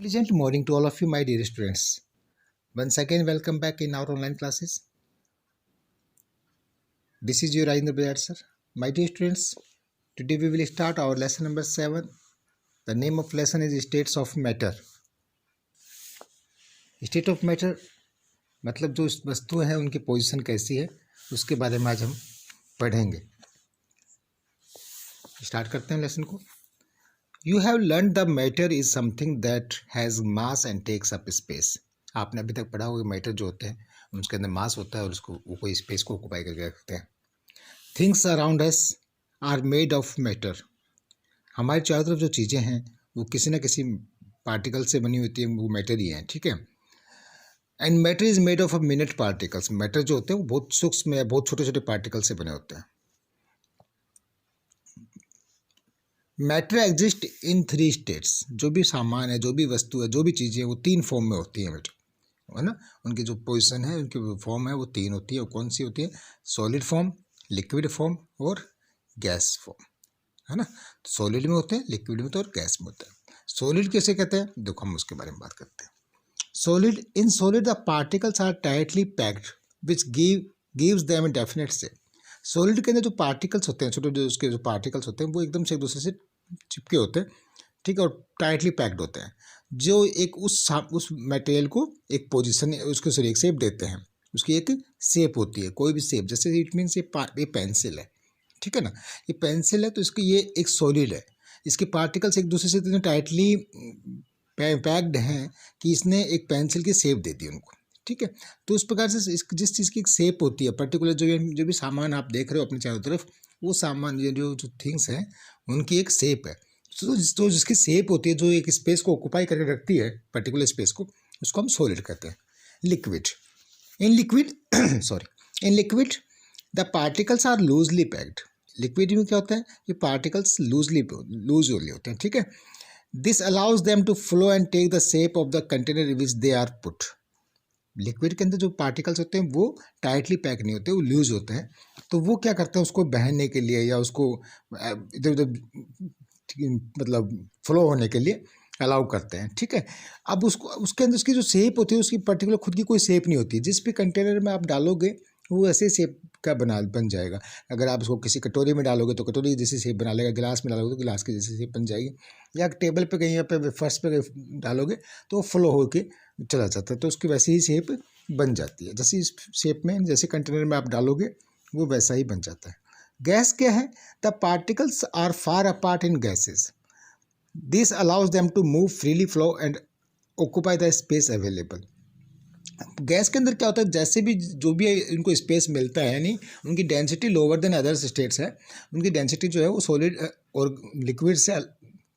Pleasant morning to all of you, my dear students. Once again, welcome back in our online classes. This is your Rajendra Bajaj sir. My dear students, today we will start our lesson number 7. The name of lesson is States of Matter. State of Matter मतलब जो वस्तु है उनकी position कैसी है उसके बारे में आज हम पढ़ेंगे. स्टार्ट करते हैं लेसन को. You have learned the matter is something that has mass and takes up space. आपने अभी तक पढ़ा होगा मैटर जो होते हैं उसके अंदर मास होता है और उसको वो कोई स्पेस को ऑक्यूपाई करके रखते हैं. Things around us are made of matter. हमारे चारों तरफ जो चीज़ें हैं वो किसी न किसी पार्टिकल से बनी होती है, वो मैटर ही है. ठीक है. And matter is made of a minute particles. Matter जो होते हैं वो बहुत सूक्ष्म या बहुत छोटे छोटे पार्टिकल से बने होते हैं. Matter exist in 3 states. जो भी सामान है, जो भी वस्तु है, जो भी चीज़ें हैं वो 3 फॉर्म में होती है मैटर, है ना. उनकी जो पोजीशन है, उनकी फॉर्म है वो 3 होती है. और कौन सी होती है? सॉलिड फॉर्म, लिक्विड फॉर्म और गैस फॉर्म, है ना. तो सॉलिड में होते हैं, लिक्विड में होते हैं और गैस में होता है. सॉलिड कैसे कहते हैं देखो हम उसके बारे में बात करते हैं. Solid in solid the particles are tightly packed which gives them a definite shape. Solid के अंदर जो पार्टिकल्स होते हैं, छोटे जो उसके जो पार्टिकल्स होते हैं वो एकदम से एक दूसरे से चिपके होते हैं. ठीक है. और टाइटली पैक्ड होते हैं जो एक उस मटेरियल को एक पोजीशन उसको सॉरी एक शेप देते हैं. उसकी एक शेप होती है, कोई भी शेप. जैसे इट मीन्स ये पेंसिल है, ठीक है ना. ये पेंसिल है तो इसकी ये एक सॉलिड है. इसके पार्टिकल्स एक दूसरे से इतने टाइटली पैक्ड हैं कि इसने एक पेंसिल की शेप दे दी उनको. ठीक है. तो उस प्रकार से जिस चीज़ की एक शेप होती है पर्टिकुलर, जो भी सामान आप देख रहे हो अपने चारों तरफ, वो सामान ये जो थिंग्स हैं उनकी एक शेप है. तो जिसकी शेप होती है, जो एक स्पेस को ऑक्यूपाई करके रखती है पर्टिकुलर स्पेस को, उसको हम सॉलिड कहते हैं. Liquid in liquid the particles are loosely packed. Liquid में क्या होता है? ये पार्टिकल्स लूज होते हैं. ठीक है. This allows them to flow and take the shape of the container which they are put. Liquid के अंदर जो पार्टिकल्स होते हैं वो टाइटली पैक नहीं होते, वो लूज होते हैं. तो वो क्या करते हैं? उसको बहने के लिए या उसको इधर उधर मतलब फ्लो होने के लिए अलाउ करते हैं. ठीक है. अब उसके अंदर उसकी जो शेप होती है, उसकी पर्टिकुलर खुद की कोई शेप नहीं होती. जिस भी कंटेनर में आप डालोगे वो ऐसे शेप का बन जाएगा. अगर आप उसको किसी कटोरी में डालोगे तो कटोरी जैसी शेप बना लेगा, गिलास में डालोगे तो गिलास की जैसी शेप बन जाएगी, या टेबल पे कहीं पे फर्श पे डालोगे तो फ्लो होके चला जाता है. तो उसकी वैसी ही शेप बन जाती है. जैसी इस शेप में जैसे कंटेनर में आप डालोगे वो वैसा ही बन जाता है. गैस क्या है? The particles are far apart in gases. This allows them to move freely flow and occupy the space available. Gas के अंदर क्या होता है? जैसे भी जो भी इनको स्पेस मिलता है, यानी उनकी density lower than other states है. उनकी डेंसिटी जो है वो सॉलिड और लिक्विड से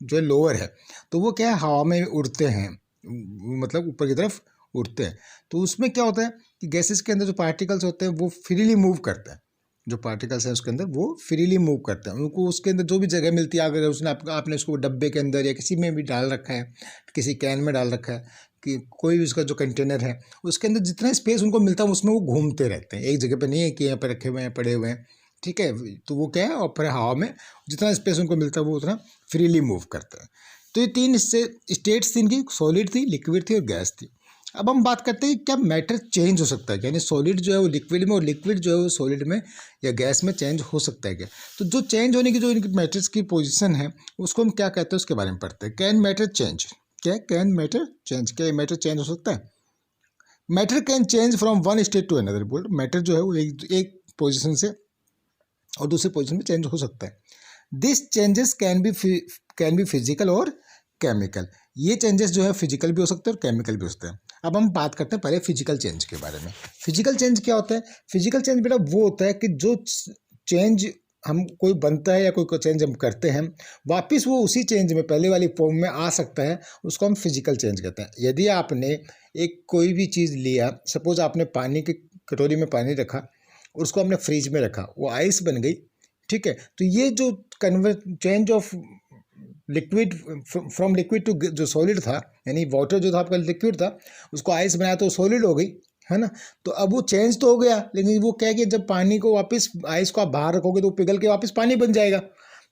जो है लोअर है. तो वो क्या है? हवा में उड़ते हैं, मतलब ऊपर की तरफ उड़ते हैं. तो उसमें क्या होता है कि गैसेस के अंदर जो पार्टिकल्स होते हैं वो फ्रीली मूव करते हैं. जो पार्टिकल्स हैं उसके अंदर वो फ्रीली मूव करते हैं. उनको उसके अंदर जो भी जगह मिलती है, अगर उसने आपने उसको डब्बे के अंदर या किसी में भी डाल रखा है, किसी कैन में डाल रखा है, कि कोई भी उसका जो कंटेनर है उसके अंदर जितना स्पेस उनको मिलता है उसमें वो घूमते रहते हैं. एक जगह पे नहीं है कि यहाँ पर रखे हुए हैं, पड़े हुए हैं. ठीक है. तो वो क्या है? ऊपर हवा में जितना स्पेस उनको मिलता है वो उतना फ्रीली मूव करते हैं. तो ये 3 स्टेट्स थी इनकी, सॉलिड थी, लिक्विड थी और गैस थी. अब हम बात करते हैं क्या मैटर चेंज हो सकता है, यानी सॉलिड जो है वो लिक्विड में और लिक्विड जो है वो सॉलिड में या गैस में चेंज हो सकता है क्या. तो जो चेंज होने की जो इनकी मैटर्स की पोजीशन है उसको हम क्या कहते हैं उसके बारे में पढ़ते हैं. Can matter change. क्या कैन मैटर चेंज? क्या मैटर चेंज हो सकता है? Matter can change from one state to another. बोल मैटर जो है वो एक पोजिशन से और दूसरे पोजिशन में चेंज हो सकता है. This changes can be physical और केमिकल. ये चेंजेस जो है फिजिकल भी हो सकते हैं और केमिकल भी हो सकते हैं. अब हम बात करते हैं पहले फिजिकल चेंज के बारे में. फिजिकल चेंज क्या होता है? फिजिकल चेंज बेटा वो होता है कि जो चेंज हम कोई बनता है या कोई चेंज हम करते हैं, वापस वो उसी चेंज में पहले वाली फॉर्म में आ सकता है, उसको हम फिजिकल चेंज कहते हैं. यदि आपने एक कोई भी चीज़ लिया, सपोज आपने पानी की कटोरी में पानी रखा और उसको आपने फ्रिज में रखा, वो आइस बन गई. ठीक है. तो ये जो change of liquid from liquid to जो सॉलिड था, यानी वाटर जो था आपका लिक्विड था, उसको आइस बनाया तो सॉलिड हो गई, है ना. तो अब वो चेंज तो हो गया, लेकिन वो क्या है कि जब पानी को वापस आइस को आप बाहर रखोगे तो पिघल के वापस पानी बन जाएगा.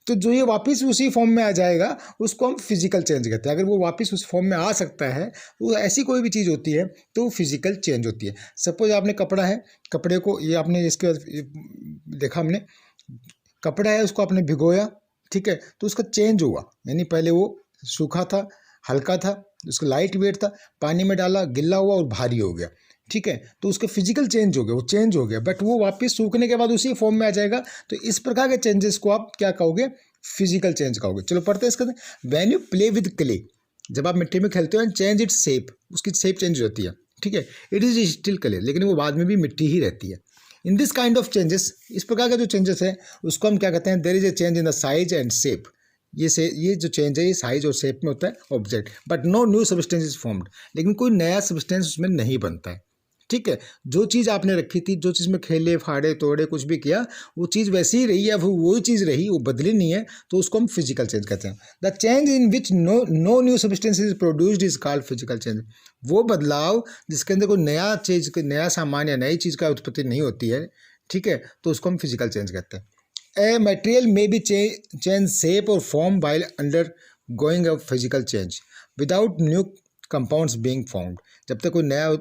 तो जो ये वापस उसी फॉर्म में आ जाएगा उसको हम फिजिकल चेंज कहते हैं। अगर वो वापस उस फॉर्म में आ सकता है, वो ऐसी कोई भी चीज़ होती है तो वो फिजिकल चेंज होती है। सपोज आपने कपड़ा है, कपड़े को ये आपने इसके देखा, हमने कपड़ा है उसको आपने भिगोया, ठीक है, तो उसका चेंज हुआ, यानी पहले वो सूखा था, हल्का था, उसका लाइट वेट था, पानी में डाला, गिल्ला हुआ और भारी हो गया, ठीक है, तो उसका फिजिकल चेंज हो गया, वो चेंज हो गया, बट वो वापस सूखने के बाद उसी फॉर्म में आ जाएगा। तो इस प्रकार के चेंजेस को आप क्या कहोगे? फिजिकल चेंज कहोगे। चलो पढ़ते हैं इसका। When you play with clay, जब आप मिट्टी में खेलते हो एंड चेंज इट्स शेप, उसकी शेप चेंज होती है, ठीक है, इट इज स्टिल क्ले, लेकिन वो बाद में भी मिट्टी ही रहती है। In this kind of changes, इस प्रकार का जो चेंजेस है उसको हम क्या कहते हैं? There is a change in the size and shape. ये जो चेंज है ये साइज और शेप में होता है object, but no new substance is formed, लेकिन कोई नया सब्सटेंस उसमें नहीं बनता है, ठीक है। जो चीज़ आपने रखी थी, जो चीज़ में खेले फाड़े तोड़े कुछ भी किया, वो चीज़ वैसी ही रही है, वो वही चीज़ रही, वो बदली नहीं है, तो उसको हम फिजिकल चेंज कहते हैं। The change in which no new substance is produced is called physical change. वो बदलाव जिसके अंदर कोई नया चीज़, नया सामान या नई चीज़ का उत्पत्ति नहीं होती है, ठीक है, तो उसको हम फिजिकल चेंज कहते हैं। ए मटेरियल में बी चेंज शेप और form while under going a physical change without new compounds being formed. जब तक कोई नया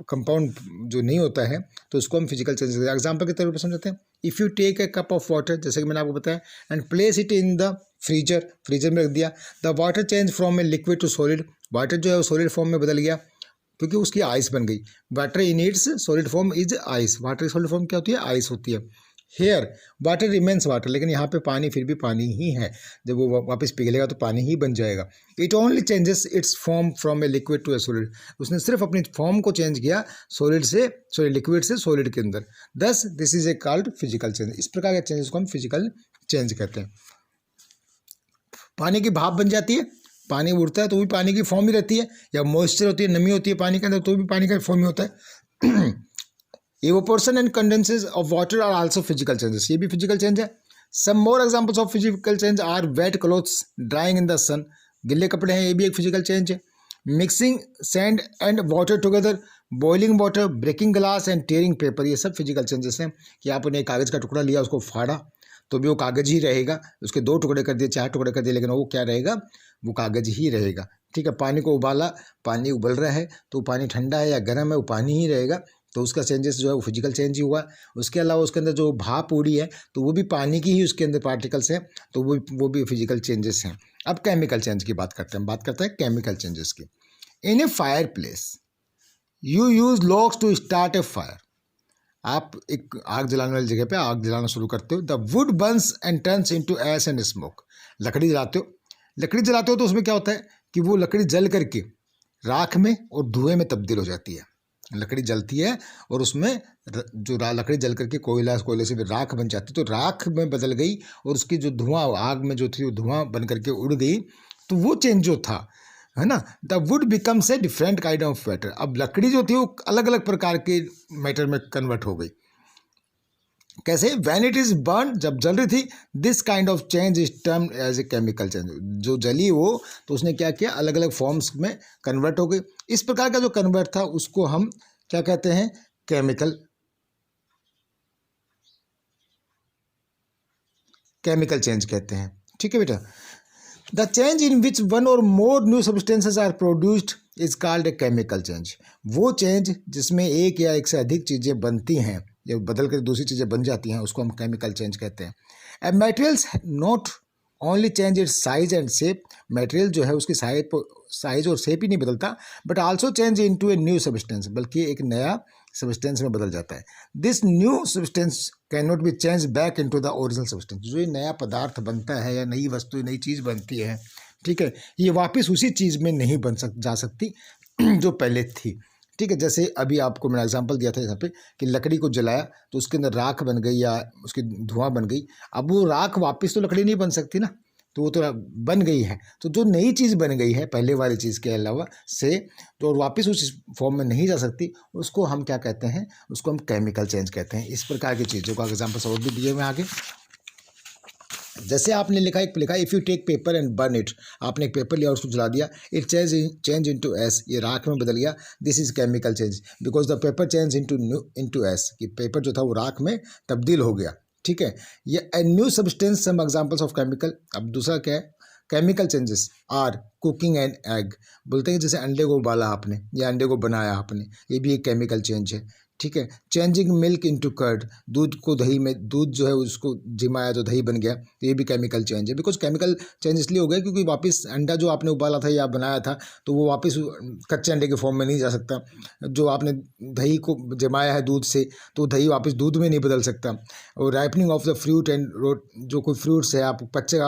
कंपाउंड जो नहीं होता है तो उसको हम फिजिकल चेंज करते हैं। एग्जाम्पल के तौर पर समझते हैं, if you take a cup of water, जैसे कि मैंने आपको बताया, and place it in the freezer, freezer में रख दिया, the water change from a liquid to solid, water जो है वो सॉलिड फॉर्म में बदल गया क्योंकि उसकी आइस बन गई। Water in its solid form is ice, water की सॉलिड फॉर्म क्या होती है? आइस होती है। हेयर वाटर रिमेन्स वाटर, लेकिन यहाँ पे पानी फिर भी पानी ही है, जब वो वापस पिघलेगा तो पानी ही बन जाएगा। It only changes its form from a liquid to a solid, उसने सिर्फ अपनी फॉर्म को चेंज किया सॉलिड से, सॉरी लिक्विड से सॉलिड के अंदर। दस this is a called physical change. इस प्रकार के चेंजेस को हम फिजिकल चेंज कहते हैं। पानी की भाप बन जाती है, पानी उड़ता है तो भी पानी की फॉर्म ही रहती है, या मॉइस्चर होती है, नमी होती है पानी के अंदर, तो भी पानी का फॉर्म ही होता है। Evaporation and condenses of water are also physical changes, ये भी physical change है। Some more examples of physical change are wet clothes drying in the sun, गिले कपड़े हैं, ये भी एक physical change है। Mixing sand and water together, boiling water, breaking glass and tearing paper, ये सब physical changes हैं कि आपने कागज़ का टुकड़ा लिया, उसको फाड़ा तो भी वो कागज़ ही रहेगा, उसके 2 टुकड़े कर दिए, 4 टुकड़े कर दिए, लेकिन वो क्या रहेगा? वो कागज़ ही रहेगा, ठीक है। पानी को उबाला, पानी उबल रहा है तो पानी ठंडा है या गर्म है, वो पानी ही रहेगा, तो उसका चेंजेस जो है वो फिजिकल चेंज ही हुआ। उसके अलावा उसके अंदर जो भाप उड़ी है तो वो भी पानी की ही उसके अंदर पार्टिकल्स हैं, तो वो भी फिजिकल चेंजेस हैं। अब केमिकल चेंज की बात करते हैं, बात करते हैं केमिकल चेंजेस की। In a fireplace you use logs to start a fire, आप एक आग जलाने वाली जगह पे आग जलाना शुरू करते हो। The wood burns and turns into ash and smoke, लकड़ी जलाते हो, लकड़ी जलाते हो तो उसमें क्या होता है कि वो लकड़ी जल करके राख में और धुएं में तब्दील हो जाती है। लकड़ी जलती है और उसमें जो लकड़ी जल करके कोयले से भी राख बन जाती है, तो राख में बदल गई और उसकी जो धुआं आग में जो थी वो धुआं बन करके उड़ गई, तो वो चेंज जो था, है ना, the wood becomes a different kind of matter. अब लकड़ी जो थी वो अलग अलग प्रकार के मैटर में कन्वर्ट हो गई। कैसे? व्हेन इट इज बर्न, जब जल रही थी, this kind of change is termed as a chemical change. जो जली वो तो उसने क्या किया? अलग अलग फॉर्म्स में कन्वर्ट हो गई। इस प्रकार का जो कन्वर्ट था उसको हम क्या कहते हैं? केमिकल चेंज कहते हैं, ठीक है बेटा। The change in which one or more new substances are produced is called a chemical change. वो चेंज जिसमें एक या एक से अधिक चीज़ें बनती हैं या बदल कर दूसरी चीज़ें बन जाती हैं, उसको हम केमिकल चेंज कहते हैं। A materials not only change its size and shape, material जो है उसकी साइज और शेप ही नहीं बदलता, but also change into a new substance, बल्कि एक नया सब्सटेंस में बदल जाता है। This new substance can not be change back into the original substance. जो ये नया पदार्थ बनता है या नई वस्तु नई चीज़ बनती है, ठीक है, ये वापस उसी चीज़ में नहीं जा सकती जो पहले थी, ठीक है। जैसे अभी आपको मैंने एग्जांपल दिया था यहाँ पे कि लकड़ी को जलाया तो उसके अंदर राख बन गई या उसकी धुआं बन गई। अब वो राख वापस तो लकड़ी नहीं बन सकती ना, तो वो तो बन गई है, तो जो नई चीज़ बन गई है पहले वाली चीज़ के अलावा से, तो वापस उस फॉर्म में नहीं जा सकती, उसको हम क्या कहते हैं? उसको हम केमिकल चेंज कहते हैं। इस प्रकार की चीज़ों का एग्जाम्पल्स और भी दिए हुए आगे। जैसे आपने लिखा if you take paper and burn it, आपने एक पेपर लिया और उसको जला दिया, इट चेंज इनटू एस, ये राख में बदल गया, this is chemical change because the paper change into S, कि पेपर जो था वो राख में तब्दील हो गया, ठीक है। ये a new substance, some examples of chemical. अब दूसरा क्या है, chemical changes are cooking and egg. बोलते हैं जैसे अंडे को उबाला आपने या अंडे को बनाया आपने, ये भी एक केमिकल चेंज है। ठीक है। चेंजिंग मिल्क इनटू कर्ड, दूध को दही में, दूध जो है उसको जिमाया तो दही बन गया, तो ये भी केमिकल चेंज है। बिकॉज केमिकल चेंज इसलिए हो गया क्योंकि वापस अंडा जो आपने उबाला था या बनाया था तो वो वापस कच्चे अंडे के फॉर्म में नहीं जा सकता। जो आपने दही को जमाया है दूध से तो दही वापस दूध में नहीं बदल सकता। और ripening of the fruit and जो कोई फ्रूट्स है, आप कच्चे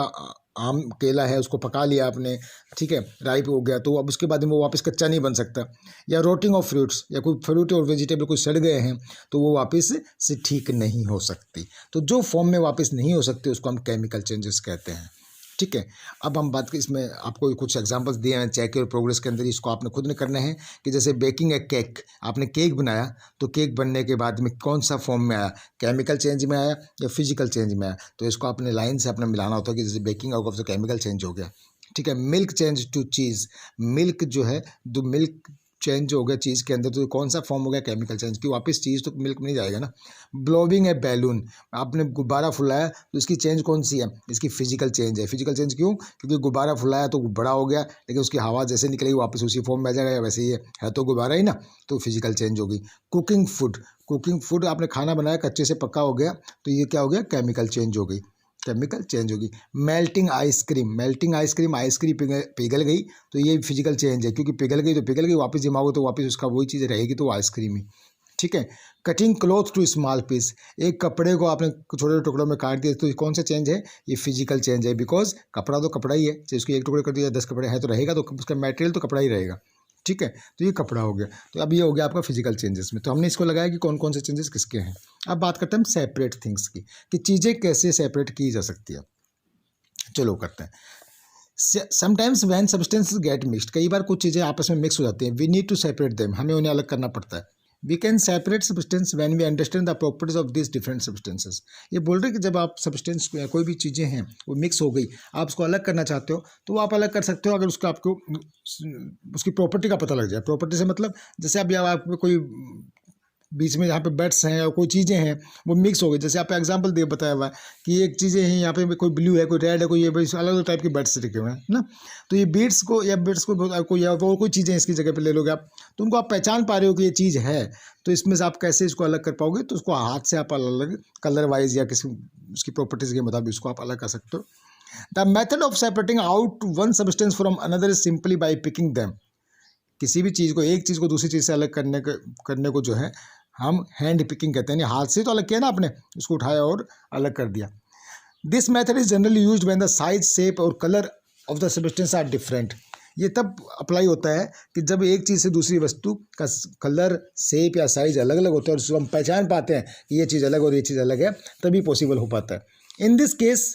आम केला है उसको पका लिया आपने, ठीक है, राइप हो गया, तो अब उसके बाद में वो वापस कच्चा नहीं बन सकता। या रोटिंग ऑफ फ्रूट्स, या कोई फ्रूट और वेजिटेबल कोई सड़ गए हैं तो वो वापस से ठीक नहीं हो सकती। तो जो फॉर्म में वापस नहीं हो सकते उसको हम केमिकल चेंजेस कहते हैं। ठीक है। अब हम बात करें, इसमें आपको कुछ एग्जांपल्स दिए हैं चेक और प्रोग्रेस के अंदर, इसको आपने खुद ने करना है कि जैसे बेकिंग ए केक, आपने केक बनाया तो केक बनने के बाद में कौन सा फॉर्म में आया, केमिकल चेंज में आया या फिजिकल चेंज में आया, तो इसको आपने लाइन से अपना मिलाना होता है कि जैसे baking out of the chemical change हो गया। ठीक है। Milk change to cheese, milk जो है, जो मिल्क चेंज हो गया चीज़ के अंदर, तो कौन सा फॉर्म हो गया, केमिकल चेंज, कि वापस चीज़ तो मिल्क में नहीं जाएगा ना। ब्लोविंग ए बैलून, आपने गुब्बारा फुलाया तो इसकी चेंज कौन सी है, इसकी फिजिकल चेंज है। फिजिकल चेंज क्यों, क्योंकि गुब्बारा फुलाया तो बड़ा हो गया, लेकिन उसकी हवा जैसे निकलेगी वापस उसी फॉर्म में आ जाएगा, वैसे ही है तो गुब्बारा ही ना, तो फिजिकल चेंज होगी। कुकिंग फूड, कुकिंग फूड आपने खाना बनाया कच्चे से पक्का हो गया तो ये क्या हो गया, केमिकल चेंज हो गई, केमिकल चेंज होगी। Melting ice cream, melting ice cream, ice cream पिघल गई तो ये फिजिकल चेंज है, क्योंकि पिघल गई तो पिघल गई, वापस जमाओगे तो वापस उसका वही चीज़ रहेगी, तो वो आइसक्रीम ही। ठीक है। Cutting cloth to small piece, एक कपड़े को आपने छोटे छोटे टुकड़ों में काट दिया तो ये कौन सा चेंज है, ये फिजिकल चेंज है। बिकॉज कपड़ा तो कपड़ा ही है, चाहे उसको एक टुकड़े कर दिया 10 कपड़े हैं तो रहेगा, तो उसका मटेरियल तो कपड़ा ही रहेगा। ठीक है। तो ये कपड़ा हो गया, तो अब ये हो गया आपका फिजिकल चेंजेस में। तो हमने इसको लगाया कि कौन कौन से चेंजेस किसके हैं। अब बात करते हैं हम सेपरेट थिंग्स की, कि चीज़ें कैसे सेपरेट की जा सकती है। चलो करते हैं। Sometimes when substances get mixed, कई बार कुछ चीज़ें आपस में मिक्स हो जाती हैं, we need to separate them, हमें उन्हें अलग करना पड़ता है। We can separate substance when we understand the properties of this different substances. ये बोल रहे हैं कि जब आप सब्सटेंस कोई भी चीज़ें हैं वो मिक्स हो गई, आप उसको अलग करना चाहते हो तो आप अलग कर सकते हो, अगर उसका आपको उसकी प्रॉपर्टी का पता लग जाए। प्रॉपर्टी से मतलब जैसे अब आप कोई बीच में जहाँ पे बेड्स हैं या कोई चीज़ें हैं वो मिक्स हो गई, जैसे आप एग्जांपल दे बताया हुआ है कि एक चीज़ें हैं यहाँ पे, कोई ब्लू है, कोई रेड है, कोई ये अलग अलग टाइप के बेड्स रखे हुए हैं ना, तो ये बीड्स को या बेड्स को कोई या वो कोई चीज़ें इसकी जगह पे ले लोगे आप, तो उनको आप पहचान पा रहे हो कि ये चीज़ है, तो इसमें से आप कैसे इसको अलग कर पाओगे, तो उसको हाथ से आप अलग अलग कलर वाइज या किसी उसकी प्रॉपर्टीज़ के मुताबिक उसको आप अलग कर सकते हो। The method of separating out one substance from another is simply by picking them. किसी भी चीज़ को, एक चीज़ को दूसरी चीज़ से अलग करने को जो है हम हैंड पिकिंग कहते हैं, हाथ से तो अलग किया ना आपने, उसको उठाया और अलग कर दिया। This method is generally used when the size, shape और colour of the substance are different. ये तब अप्लाई होता है कि जब एक चीज़ से दूसरी वस्तु का कलर, शेप या साइज अलग अलग होता है और उसको हम पहचान पाते हैं कि ये चीज़ अलग और ये चीज़ अलग है, तभी पॉसिबल हो पाता है। In this case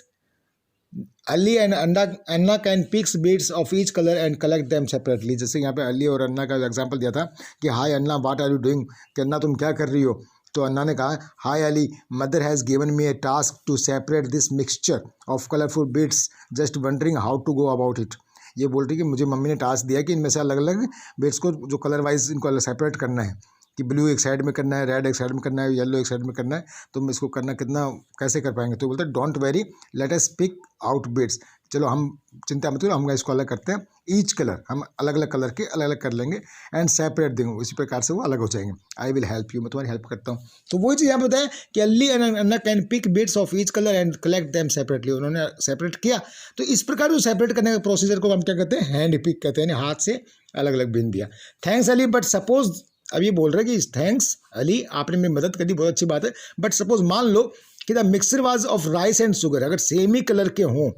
Ali and Anna can picks beads of each colour and collect them separately. जैसे यहाँ पे अली और अन्ना का एग्जांपल दिया था कि हाय अन्ना व्हाट आर यू डूइंग, कि अन्ना तुम क्या कर रही हो, तो अन्ना ने कहा hi Ali, mother has given me a task to separate this mixture of colourful beads, just wondering how to go about it. ये बोल रही कि मुझे मम्मी ने टास्क दिया कि इनमें से अलग अलग बीड्स को जो कलर वाइज इनको सेपरेट करना है, कि ब्लू एक साइड में करना है, रेड एक साइड में करना है, येलो एक साइड में करना है, तो हम इसको करना कितना कैसे कर पाएंगे। तो बोलते हैं don't worry, let us pick out bits, चलो हम चिंता मत करो, हम इसको अलग करते हैं। ईच कलर हम अलग अलग कलर के अलग अलग कर लेंगे एंड सेपरेट देंगे, इसी प्रकार से वो अलग हो जाएंगे। आई विल हेल्प यू, मैं तुम्हारी हेल्प करता हूँ। तो वही चीज़ यहाँ बताया कि Ali and Anna can pick bits of each colour and collect them separately, उन्होंने सेपरेट किया। तो इस प्रकार जो सेपरेट करने का प्रोसीजर को हम क्या कहते हैं, हैंड पिक कहते हैं, हाथ से अलग अलग बिन दिया। थैंक्स अली, बट सपोज, अब ये बोल रहे हैं कि थैंक्स अली, आपने मेरी मदद कर दी, बहुत अच्छी बात है, बट सपोज मान लो कि the mixer was of rice and sugar, अगर सेम ही कलर के हों,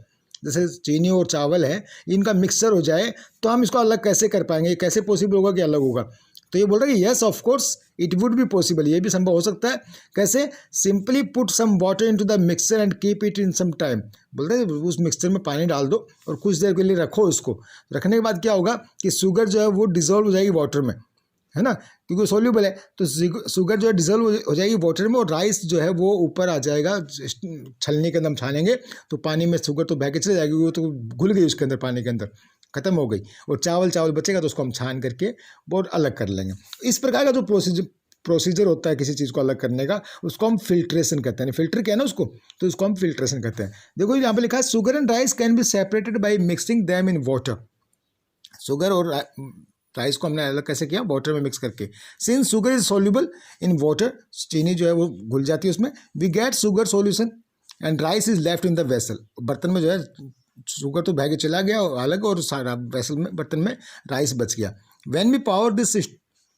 जैसे चीनी और चावल है, इनका मिक्सर हो जाए तो हम इसको अलग कैसे कर पाएंगे, कैसे पॉसिबल होगा कि अलग होगा। तो ये बोल रहे हैं कि yes of course it would be possible, ये भी संभव हो सकता है। कैसे, simply put some water into the mixer and keep it in some time. बोल रहे हैं उस मिक्सर में पानी डाल दो और कुछ देर के लिए रखो, इसको रखने के बाद क्या होगा कि शुगर जो है वो डिजोल्व हो जाएगी वाटर में, है ना, क्योंकि सोल्यूबल है, तो शुगर जो है डिजोल्व हो जाएगी वाटर में, और राइस जो है वो ऊपर आ जाएगा, छलनी के अंदर हम छानेंगे तो पानी में शुगर तो बह के चले जाएगी, वो तो घुल गई उसके अंदर, पानी के अंदर खत्म हो गई, और चावल बचेगा तो उसको हम छान करके बहुत अलग कर लेंगे। इस प्रकार का जो प्रोसीजर होता है किसी चीज़ को अलग करने का, उसको हम फिल्ट्रेशन कहते हैं। फिल्टर क्या है ना उसको, तो उसको हम फिल्ट्रेशन कहते हैं। देखो यहाँ पे लिखा है sugar and rice can be separated by mixing them in water. Sugar और राइस को हमने अलग कैसे किया, वाटर में मिक्स करके। Since sugar is soluble in water, चीनी जो है वो घुल जाती है उसमें, we get sugar solution and rice is left in the vessel. बर्तन में जो है शुगर तो बह के चला गया अलग, और सारा वेसल में, बर्तन में राइस बच गया। When we power this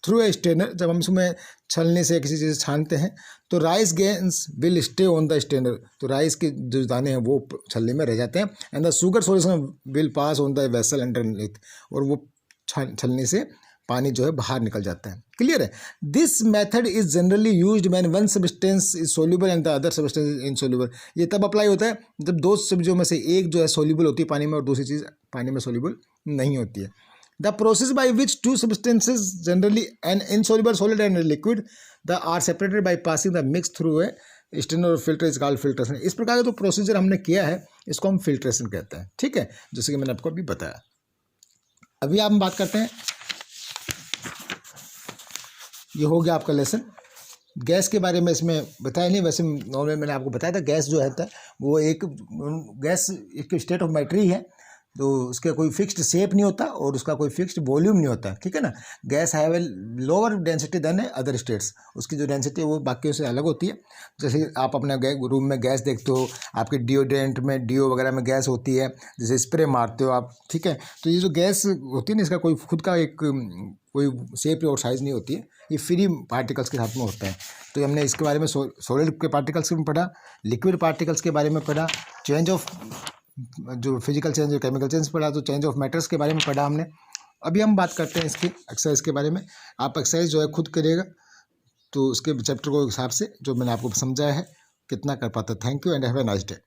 through a strainer, जब हम इसमें छलने से किसी चीज़ से छानते हैं तो rice gains will stay on the strainer, तो राइस के जो दाने हैं वो छलने में रह जाते हैं। And the sugar solution will pass on the vessel underneath, और वो छलने से पानी जो है बाहर निकल जाता है। क्लियर है? This method is generally used when one substance is soluble and the other substance is insoluble. ये तब अप्लाई होता है जब दो सब्जियों में से एक जो है सोल्यूबल होती है पानी में और दूसरी चीज़ पानी में सोल्यूबल नहीं होती है। The process by which two substances, generally an insoluble solid and a liquid, are separated by passing the mix through a strainer or filter is called filtration। इस प्रकार का जो प्रोसीजर हमने किया है इसको हम फिल्ट्रेशन कहते हैं। ठीक है, जैसे कि मैंने आपको अभी बताया। अभी हम बात करते हैं, ये हो गया आपका लेसन। गैस के बारे में इसमें बताया नहीं, वैसे नॉर्मल मैंने आपको बताया था गैस जो है वो एक गैस एक स्टेट ऑफ मैटर है, तो उसका कोई फिक्स्ड शेप नहीं होता और उसका कोई फिक्स्ड वॉल्यूम नहीं होता। ठीक है ना? Guys have a lower density than other states, उसकी जो डेंसिटी है वो बाकियों से अलग होती है। जैसे आप अपने रूम में गैस देखते हो, आपके डिओड्रेंट में डीओ वगैरह में गैस होती है, जैसे स्प्रे मारते हो आप। ठीक है, तो ये जो गैस होती है ना, इसका कोई खुद का एक कोई शेप और साइज़ नहीं होती है, ये फ्री पार्टिकल्स के साथ में होता है। तो हमने इसके बारे में सॉलिड के पार्टिकल्स में पढ़ा, लिक्विड पार्टिकल्स के बारे में पढ़ा, चेंज ऑफ जो फिजिकल चेंज और केमिकल चेंज पढ़ा, तो चेंज ऑफ मैटर्स के बारे में पढ़ा हमने। अभी हम बात करते हैं इसकी एक्सरसाइज के बारे में। आप एक्सरसाइज जो है खुद करिएगा, तो उसके चैप्टर को हिसाब से जो मैंने आपको समझाया है कितना कर पाता। Thank you and have a nice day.